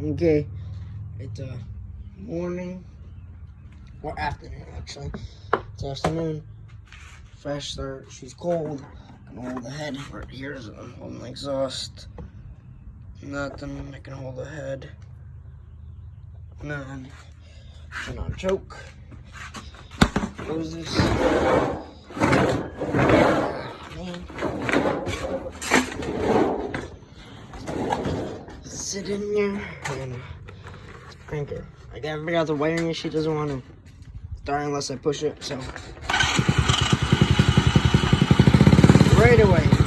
Okay, it's morning, or afternoon actually. It's afternoon, fresh start. She's cold. I can hold the head right here. So I'm holding the exhaust. Nothing. I can hold the head. None. Turn on choke. Close this. Sit in there and crank her. I gotta figure out the wiring. She doesn't want to start unless I push it, so right away.